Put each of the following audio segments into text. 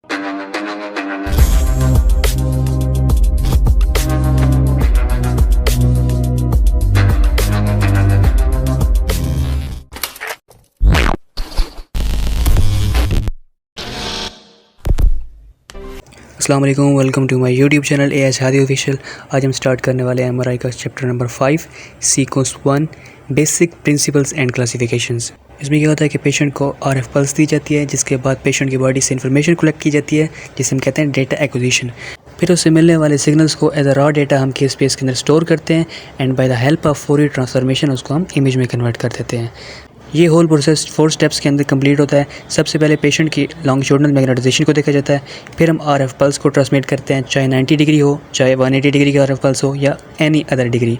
अस्सलाम वालेकुम, welcome to my YouTube channel AH Hadi official. आज हम स्टार्ट करने वाले हैं एमआरआई का chapter number 5 sequence 1 basic principles and classifications. इसमें क्या होता है कि पेशेंट को आरएफ पल्स दी जाती है, जिसके बाद पेशेंट की बॉडी से इन्फॉर्मेशन कलेक्ट की जाती है, जिसे हम कहते हैं डेटा एक्विजिशन। फिर उससे मिलने वाले सिग्नल्स को एज अ रॉ डेटा हम के स्पेस के अंदर स्टोर करते हैं and by the help of Fourier transformation उसको हम इमेज में कन्वर्ट कर देते हैं। ये होल प्रोसेस 4 स्टेप्स के अंदर कंप्लीट होता है। सबसे पहले पेशेंट की लॉन्गिट्यूडनल मैग्नेटाइजेशन को देखा जाता है, फिर हम आरएफ पल्स को ट्रांसमिट करते हैं, चाहे 90 डिग्री हो, चाहे 180 डिग्री का आरएफ पल्स हो या एनी अदर डिग्री।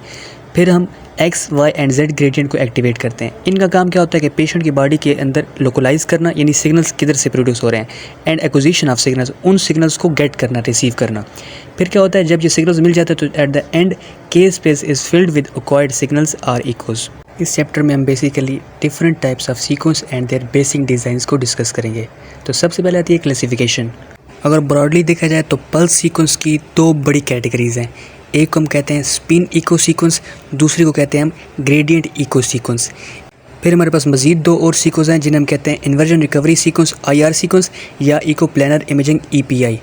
फिर हम X, Y and Z gradient को एक्टिवेट करते हैं। इनका काम क्या होता है कि पेशेंट की बॉडी के अंदर लोकलाइज करना, यानी सिग्नल्स किधर से प्रोड्यूस हो रहे हैं, एंड एक्विजिशन ऑफ सिग्नल्स, उन सिग्नल्स को गेट करना, रिसीव करना। फिर क्या होता है, जब ये सिग्नल्स मिल जाते हैं तो at the end k space is filled with acquired signals are equals. इस चैप्टर में हम basically different types of sequence and their basic designs को डिस्कस करेंगे। तो सबसे पहले आती है क्लासिफिकेशन। अगर ब्रॉडली देखा जाए तो पल्स सीक्वेंस की 2 बड़ी कैटेगरीज हैं। एक को हम कहते हैं स्पिन इको सीक्वेंस, दूसरी को कहते हैं हम ग्रेडियंट इको सीक्वेंस। फिर हमारे पास मज़ीद 2 और सीक्वेंस हैं जिन्हें हम कहते हैं inversion recovery sequence IR sequence या इको प्लानर इमेजिंग EPI।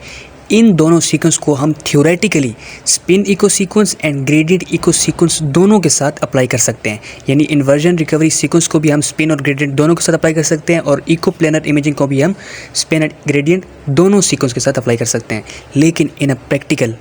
इन दोनों सीक्वेंस को हम theoretically spin echo sequence and gradient echo sequence दोनों के साथ अप्लाई कर सकते हैं। यानी इन्वर्जन रिकवरी सीक्वेंस को भी हम स्पिन और ग्रेडियंट दोनों के साथ अप्लाई कर सकते हैं, और इको प्लानर इमेजिंग को भी हम स्पिन एंड ग्रेडियंट दोनों सीक्वेंस के साथ अप्लाई कर सकते हैं। लेकिन in a practical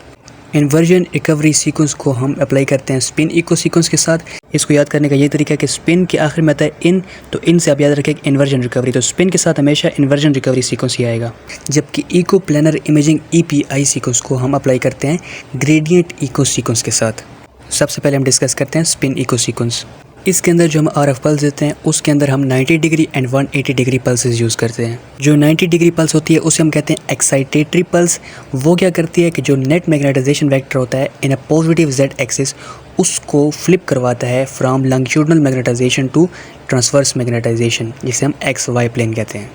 inversion recovery sequence को हम अप्लाई करते हैं स्पिन इको सीक्वेंस के साथ। इसको याद करने का ये तरीका है कि स्पिन के आखिर में आता है इन, तो इन से आप याद रखें इन्वर्जन रिकवरी, तो स्पिन के साथ हमेशा इन्वर्जन रिकवरी सीक्वेंस ही आएगा। जबकि echo planar imaging EPI sequence को हम अप्लाई करते हैं ग्रेडियंट इको सीक्वेंस के साथ। सबसे पहले हम डिस्कस करते हैं स्पिन इको सीक्वेंस। इसके अंदर जो हम आरएफ पल्स देते हैं उसके अंदर हम 90 degree and 180 degree pulses use करते हैं। जो 90 डिग्री पल्स होती है उसे हम कहते हैं एक्साइटेटरी पल्स। वो क्या करती है कि जो नेट मैग्नेटाइजेशन वेक्टर होता है in a positive Z axis, उसको फ्लिप करवाता है from longitudinal magnetization to transverse magnetization, जिसे हम XY प्लेन कहते हैं।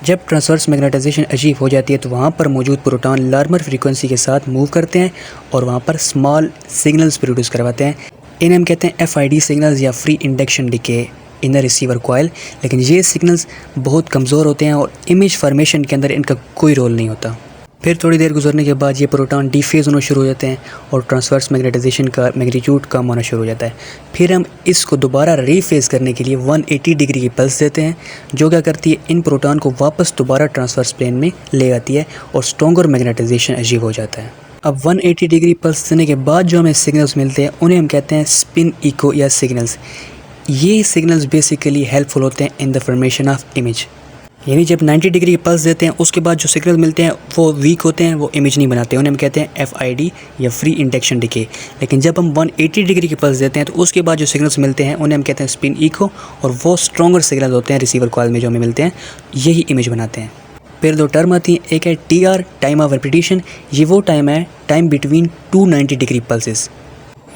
जब ट्रांसवर्स मैग्नेटाइजेशन अचीव हो जाती है तो वहाँ पर मौजूद प्रोटॉन लार्मर फ्रीक्वेंसी के साथ मूव करते हैं और वहाँ पर स्मॉल सिग्नल्स प्रोड्यूस करवाते हैं। इन्हें हम कहते हैं FID सिग्नल्स या free induction decay in the receiver coil. लेकिन ये सिग्नल्स बहुत कमज़ोर होते हैं और इमेज फॉर्मेशन के अंदर इनका कोई रोल नहीं होता। फिर थोड़ी देर गुजरने के बाद ये प्रोटॉन डीफेज होना शुरू हो जाते हैं और ट्रांसवर्स मैग्नेटाइजेशन का मैग्नीट्यूड कम होना शुरू हो जाता है। फिर हम इसको दोबारा रीफेज करने के लिए 180 डिग्री की पल्स देते हैं, जो क्या करती है इन प्रोटॉन को वापस दोबारा ट्रांसवर्स प्लेन में ले आती है और स्ट्रॉन्गर मैग्नेटाइजेशन अचीव हो जाता है। अब 180 डिग्री पल्स देने के बाद जो हमें सिग्नल्स मिलते हैं उन्हें हम कहते हैं स्पिन इको या सिग्नल्स। ये सिग्नल्स बेसिकली हेल्पफुल होते हैं in the formation of image. यानी जब 90 डिग्री की पल्स देते हैं उसके बाद जो सिग्नल मिलते हैं वो वीक होते हैं, वो इमेज नहीं बनाते, उन्हें हम कहते हैं FID या फ्री इंडक्शन डिके। लेकिन जब हम 180 डिग्री की पल्स देते हैं तो उसके बाद जो सिग्नल्स मिलते हैं उन्हें हम कहते हैं स्पिन इको, और वो स्ट्रॉन्गर सिग्नल्स होते हैं रिसीवर कॉइल में जो हमें मिलते हैं, यही इमेज बनाते हैं। फिर 2 टर्म आती हैं, एक है TR टाइम ऑफ रेपिटेशन। ये वो टाइम है टाइम बिटवीन 2 90 डिग्री पल्सेस,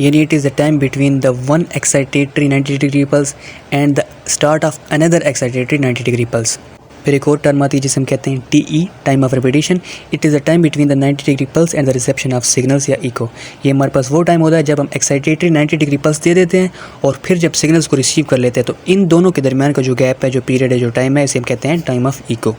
यानी it is the time between the one excitatory 90 degree pulse and the start of another excitatory 90 degree pulse. फिर एक और टर्म आती है जिसे हम कहते हैं TE time of repetition. It is the time between the 90 degree pulse and the reception of signals या इको। ये हमारे पास वो टाइम होता है जब हम एक्साइटेटरी 90 डिग्री पल्स दे देते हैं और फिर जब सिग्नल्स को रिसीव कर लेते हैं, तो इन दोनों के दरमियान का जो गैप है, जो पीरियड है, जो टाइम है, इसे हम कहते हैं टाइम ऑफ इको।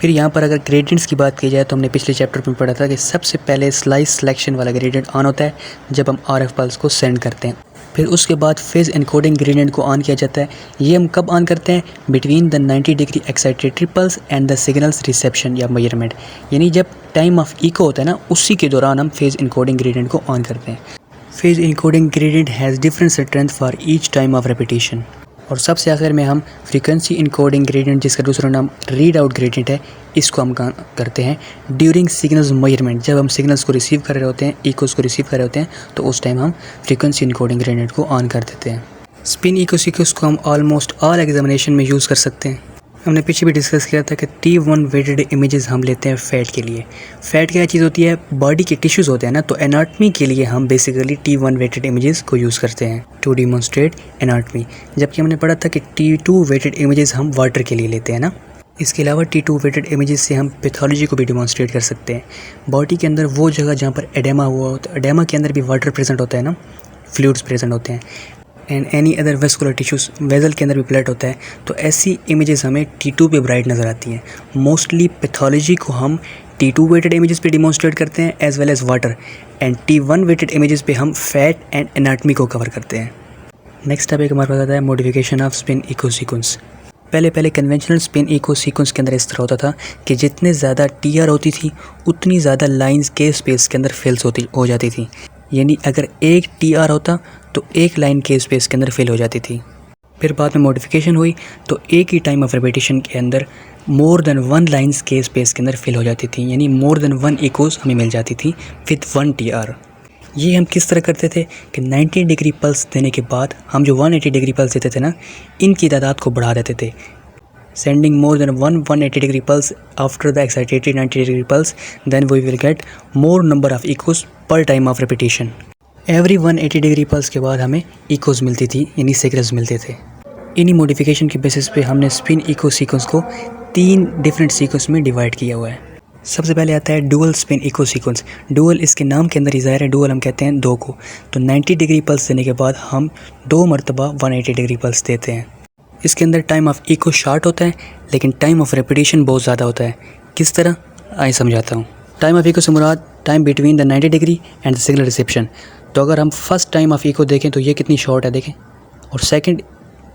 फिर यहाँ पर अगर ग्रेडियंट्स की बात की जाए तो हमने पिछले चैप्टर में पढ़ा था कि सबसे पहले स्लाइस सिलेक्शन वाला ग्रेडियंट ऑन होता है जब हम आरएफ पल्स को सेंड करते हैं। फिर उसके बाद फेज एनकोडिंग ग्रेडियंट को ऑन किया जाता है। ये हम कब ऑन करते हैं? Between the 90 degree excitatory pulse and the signals reception या मेजरमेंट, यानी जब टाइम ऑफ इको होता है ना, उसी के दौरान हम फेज एनकोडिंग ग्रेडियंट को ऑन करते हैं। Phase encoding gradient has different strength for each time of repetition. और सबसे आखिर में हम फ्रीक्वेंसी इनकोडिंग ग्रेडियंट, जिसका दूसरा नाम रीड आउट ग्रेडियंट है, इसको हम करते हैं ड्यूरिंग सिग्नल्स मेजरमेंट। जब हम सिग्नल्स को रिसीव कर रहे होते हैं, इकोस को रिसीव कर रहे होते हैं, तो उस टाइम हम फ्रीक्वेंसी इनकोडिंग ग्रेडियंट को ऑन कर देते हैं। स्पिन इको सीक्वेंस को हम ऑलमोस्ट ऑल एग्जामिनेशन में यूज़ कर सकते हैं। हमने पीछे भी डिस्कस किया था कि T1 वेटेड इमेजेस हम लेते हैं फैट के लिए। फैट क्या चीज़ होती है? बॉडी के टिश्यूज़ होते हैं ना, तो एनाटमी के लिए हम बेसिकली T1 वेटेड इमेजेस को यूज़ करते हैं टू डिमॉन्स्ट्रेट एनाटमी। जबकि हमने पढ़ा था कि T2 वेटेड इमेजेस हम वाटर के लिए लेते हैं ना। इसके अलावा T2 वेटेड इमेजेस से हम पैथोलॉजी को भी डिमॉन्स्ट्रेट कर सकते हैं। बॉडी के अंदर वो जगह जहाँ पर एडेमा हुआ होता है, एडेमा के अंदर भी वाटर प्रेजेंट होता है ना, फ्लूइड्स प्रेजेंट होते हैं, and any other vascular tissues, vessel के अंदर भी ब्लड होता है, तो ऐसी इमेजेस हमें T2 पे ब्राइट नज़र आती हैं। मोस्टली पैथोलॉजी को हम T2 वेटेड इमेजेस पे डिमॉन्स्ट्रेट करते हैं as well as water, and T1 weighted images पे हम फैट एंड एनाटमी को कवर करते हैं। नेक्स्ट टॉपिक हमारे पास आता है modification of spin echo sequence. पहले कन्वेंशनल स्पिन इको सीक्वेंस के अंदर इस तरह होता था कि जितने ज़्यादा TR होती थी उतनी ज़्यादा लाइंस के स्पेस के अंदर फिल्स हो जाती थी। यानी अगर एक TR होता तो एक लाइन के स्पेस के अंदर फिल हो जाती थी। फिर बाद में मॉडिफिकेशन हुई तो एक ही टाइम ऑफ रिपीटिशन के अंदर मोर देन 1 लाइंस के स्पेस के अंदर फिल हो जाती थी, यानी मोर देन 1 इकोज़ हमें मिल जाती थी विद 1 TR। ये हम किस तरह करते थे कि 90 डिग्री पल्स देने के बाद हम जो 180 डिग्री पल्स देते थे ना, इनकी तादाद को बढ़ा देते थे। Sending more than 180 degree pulse after the excitatory 90 degree pulse, then we will get more number of echoes पर time of repetition. Every 180 degree pulse के बाद हमें इकोज़ मिलती थी, यानी सिग्नल्स मिलते थे। इन्हीं मॉडिफिकेशन के बेसिस पे हमने स्पिन इको सीक्वेंस को 3 डिफरेंट सीक्वेंस में डिवाइड किया हुआ है। सबसे पहले आता है dual spin echo sequence. Dual इसके नाम के अंदर ही ज़ाहिर है, डुअल हम कहते हैं 2 को। तो 90 डिग्री पल्स देने के बाद हम 2 मरतबा 180 डिग्री पल्स देते हैं। इसके अंदर टाइम ऑफ इको शॉर्ट होता है लेकिन टाइम ऑफ रेपिटेशन बहुत ज़्यादा होता है। किस तरह, आइए समझाता हूँ। टाइम ऑफ इको से मुराद time between the 90 degree and the signal reception. तो अगर हम फर्स्ट टाइम ऑफ इको देखें तो ये कितनी शॉर्ट है देखें, और सेकंड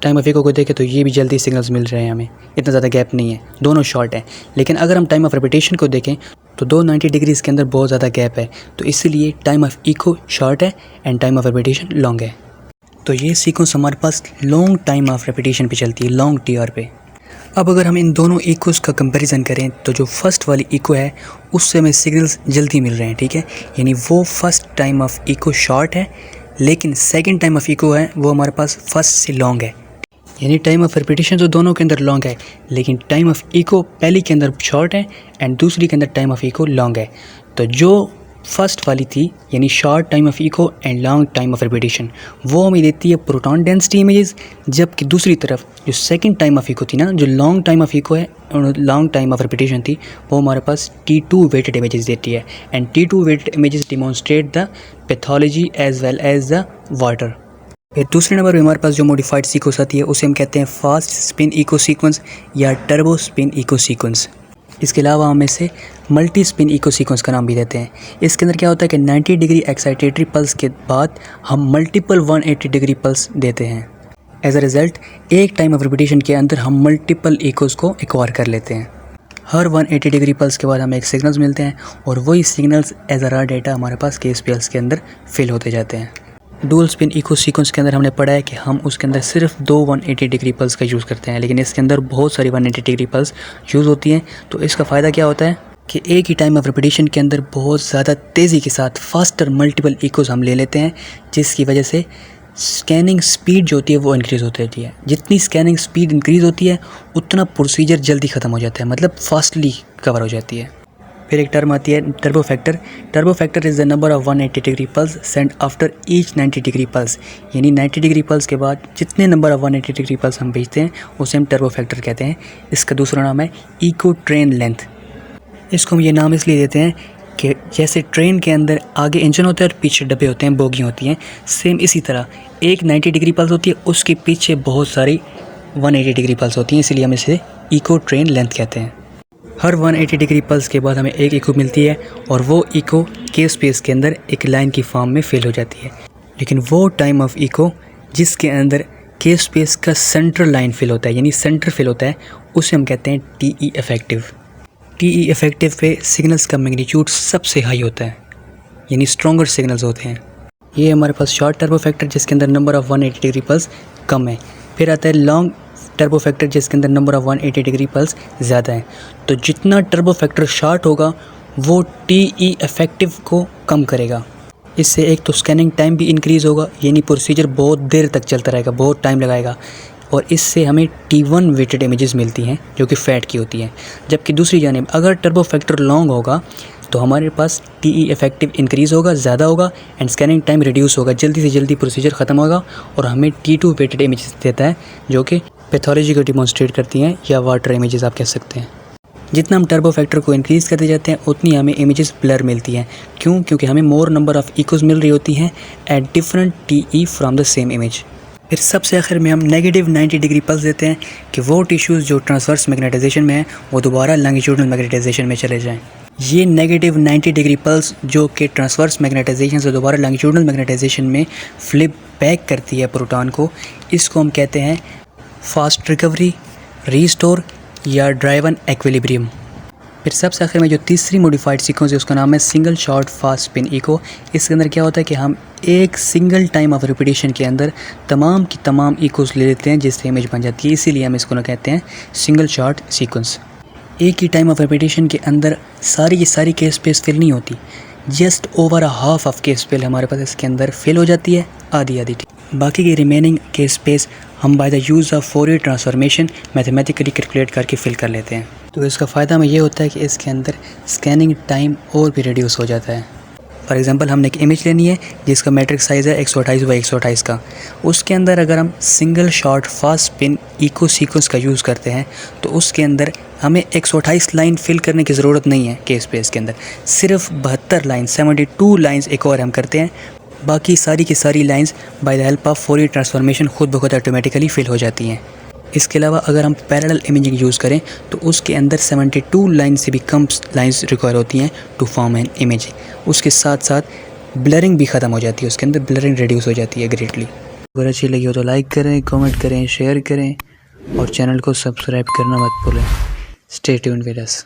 टाइम ऑफ इको को देखें तो ये भी जल्दी सिग्नल्स मिल रहे हैं, हमें इतना ज़्यादा गैप नहीं है, दोनों शॉर्ट है। लेकिन अगर हम टाइम ऑफ रिपीटेशन को देखें तो 290 डिग्रीज़ के अंदर बहुत ज़्यादा गैप है, तो इसलिए टाइम ऑफ इको शॉर्ट है and time of repetition long है। तो ये सीक्वेंस हमारे पास लॉन्ग टाइम ऑफ रिपीटेशन पे चलती है, लॉन्ग TR पे। अब अगर हम इन दोनों इकोज़ का कंपैरिजन करें तो जो फर्स्ट वाली इको है उससे हमें सिग्नल्स जल्दी मिल रहे हैं, ठीक है। यानी वो first time of echo short है लेकिन सेकंड टाइम ऑफ इको है वो हमारे पास फर्स्ट से लॉन्ग है। यानी टाइम ऑफ रिपीटिशन तो दोनों के अंदर लॉन्ग है लेकिन टाइम ऑफ इको पहली के अंदर शॉर्ट है एंड दूसरी के अंदर टाइम ऑफ इको लॉन्ग है। तो जो फर्स्ट वाली थी यानी short time of echo and long time of repetition, वो हमें देती है प्रोटॉन डेंसिटी इमेजेस, जबकि दूसरी तरफ जो सेकंड टाइम ऑफ इको थी ना, जो लॉन्ग टाइम ऑफ इको है और लॉन्ग टाइम ऑफ रिपीटिशन थी, वो हमारे पास T2 वेटेड इमेजेस देती है। And T2 weighted images demonstrate the pathology as well as the water. फिर दूसरे नंबर पर हमारे पास जो मॉडिफाइड सीक्वेंस आती है उसे हम कहते हैं फास्ट स्पिन इको सीक्वेंस या टर्बो स्पिन इको सीक्वेंस। इसके अलावा हम इसे मल्टी स्पिन इको सीक्वेंस का नाम भी देते हैं। इसके अंदर क्या होता है कि 90 डिग्री एक्साइटेटरी पल्स के बाद हम मल्टीपल 180 डिग्री पल्स देते हैं। एज अ रिज़ल्ट एक टाइम ऑफ रिपीटिशन के अंदर हम मल्टीपल इकोज़ को एक्वायर कर लेते हैं। हर 180 डिग्री पल्स के बाद हमें एक सिग्नल्स मिलते हैं और वही signals as a raw data हमारे पास KSPLs के अंदर फिल होते जाते हैं। डुअल स्पिन इको सीक्वेंस के अंदर हमने पढ़ा है कि हम उसके अंदर सिर्फ 2 180 डिग्री पल्स का यूज़ करते हैं, लेकिन इसके अंदर बहुत सारी 180 डिग्री पल्स यूज़ होती हैं। तो इसका फ़ायदा क्या होता है कि एक ही टाइम ऑफ रिपीटिशन के अंदर बहुत ज़्यादा तेज़ी के साथ फास्टर मल्टीपल इकोज़ हम ले लेते हैं, जिसकी वजह से स्कैनिंग स्पीड जो होती है वो इंक्रीज़ होती रहती है। जितनी स्कैनिंग स्पीड इंक्रीज़ होती है उतना प्रोसीजर जल्दी ख़त्म हो जाता है, मतलब फास्टली कवर हो जाती है। फिर एक टर्म आती है turbo factor. Turbo factor is the number of 180 degree pulse send after each 90 degree pulse. यानी 90 डिग्री पल्स के बाद जितने नंबर ऑफ 180 डिग्री पल्स हम भेजते हैं उसे हम टर्बो फैक्टर कहते हैं। इसका दूसरा नाम है इको ट्रेन लेंथ। इसको हम ये नाम इसलिए देते हैं कि जैसे ट्रेन के अंदर आगे इंजन होता है और पीछे डब्बे होते हैं, बोगियाँ होती हैं, सेम इसी तरह एक 90 डिग्री पल्स होती है, उसके पीछे बहुत सारी 180 डिग्री पल्स होती हैं, इसलिए हम इसे इको ट्रेन लेंथ कहते हैं। हर 180 डिग्री पल्स के बाद हमें एक इको मिलती है और वो इको KSPS के अंदर एक लाइन की फॉर्म में फिल हो जाती है। लेकिन वो टाइम ऑफ इको जिसके अंदर KSPS का सेंट्रल लाइन फिल होता है, यानी सेंटर फिल होता है, उसे हम कहते हैं TE इफेक्टिव। TE इफेक्टिव पे सिग्नल्स का मैग्नीट्यूड सबसे हाई होता है, यानी स्ट्रॉन्गर सिग्नल्स होते हैं। ये हमारे पास शॉर्ट टर्बो फैक्टर जिसके अंदर नंबर ऑफ़ 180 डिग्री पल्स कम है। फिर आता है लॉन्ग टर्बो फैक्टर जिसके अंदर नंबर ऑफ़ 180 डिग्री पल्स ज़्यादा है। तो जितना टर्बो फैक्टर शॉर्ट होगा वो TE इफेक्टिव को कम करेगा। इससे एक तो स्कैनिंग टाइम भी इंक्रीज़ होगा, यानी प्रोसीजर बहुत देर तक चलता रहेगा, बहुत टाइम लगाएगा, और इससे हमें T1 वेटेड इमेजेस मिलती हैं जो कि फ़ैट की होती हैं। जबकि दूसरी जानिब अगर टर्बो फैक्टर लॉन्ग होगा तो हमारे पास TE इफेक्टिव इंक्रीज़ होगा, ज़्यादा होगा, एंड स्कैनिंग टाइम रिड्यूस होगा, जल्दी से जल्दी प्रोसीजर ख़त्म होगा और हमें T2 वेटेड इमेजेस देता है जो कि पैथोलॉजी को डिमॉन्स्ट्रेट करती हैं या वाटर इमेजेस आप कह सकते हैं। जितना हम टर्बो फैक्टर को इंक्रीज़ करते जाते हैं उतनी हमें इमेजेस ब्लर मिलती हैं। क्यों? क्योंकि हमें मोर नंबर ऑफ इकोज़ मिल रही होती हैं at different TE from the same image. फिर सबसे आखिर में हम नेगेटिव 90 डिग्री पल्स देते हैं कि वो टिश्यूज़ जो ट्रांसवर्स मैग्नेटाइजेशन में हैं वो दोबारा लॉन्गिट्यूडनल मैग्नेटाइजेशन में चले जाएँ। ये नेगेटिव 90 डिग्री पल्स जो कि ट्रांसवर्स मैग्नेटाइजेशन से दोबारा लॉन्गिट्यूडनल मैग्नेटाइजेशन में फ्लिप बैक करती है प्रोटॉन को, इसको हम कहते हैं फास्ट रिकवरी, रीस्टोर या ड्राइवन एक्विलिब्रियम। फिर सबसे आखिर में जो तीसरी मॉडिफाइड सीक्वेंस है उसका नाम है single shot fast spin echo. इसके अंदर क्या होता है कि हम एक सिंगल टाइम ऑफ रिपीटेशन के अंदर तमाम की तमाम इकोस ले लेते हैं जिससे इमेज बन जाती है, इसीलिए हम इसको ना कहते हैं सिंगल शॉट सीक्वेंस। एक ही टाइम ऑफ रिपीटेशन के अंदर सारी की सारी केस स्पेस फिल नहीं होती, just over half of case space हमारे पास इसके अंदर फिल हो जाती है, आधी आधी। बाकी की रिमेनिंग केस स्पेस हम by the use of Fourier transformation mathematically calculate करके फिल कर लेते हैं। तो इसका फ़ायदा हमें ये होता है कि इसके अंदर स्कैनिंग टाइम और भी रिड्यूस हो जाता है। फॉर एग्जांपल हमने एक इमेज लेनी है जिसका मैट्रिक्स साइज़ है 128 बाई 128 का, उसके अंदर अगर हम single shot fast spin echo sequence का यूज़ करते हैं तो उसके अंदर हमें 128 लाइन फिल करने की ज़रूरत नहीं है केस स्पेस के अंदर, सिर्फ 72 लाइन 72 लाइन्स एक और हम करते हैं। बाकी सारी की सारी lines by the help of Fourier transformation खुद ब खुद ऑटोमेटिकली फिल हो जाती हैं। इसके अलावा अगर हम पैरेलल इमेजिंग यूज़ करें तो उसके अंदर 72 लाइन से भी कम लाइंस रिक्वायर होती हैं टू फॉर्म एन इमेज। उसके साथ साथ ब्लरिंग भी ख़त्म हो जाती है, उसके अंदर ब्लरिंग रिड्यूस हो जाती है ग्रेटली। अगर अच्छी लगी हो तो लाइक करें, कमेंट करें, शेयर करें और चैनल को सब्सक्राइब करना मत भूलें। Stay tuned with us.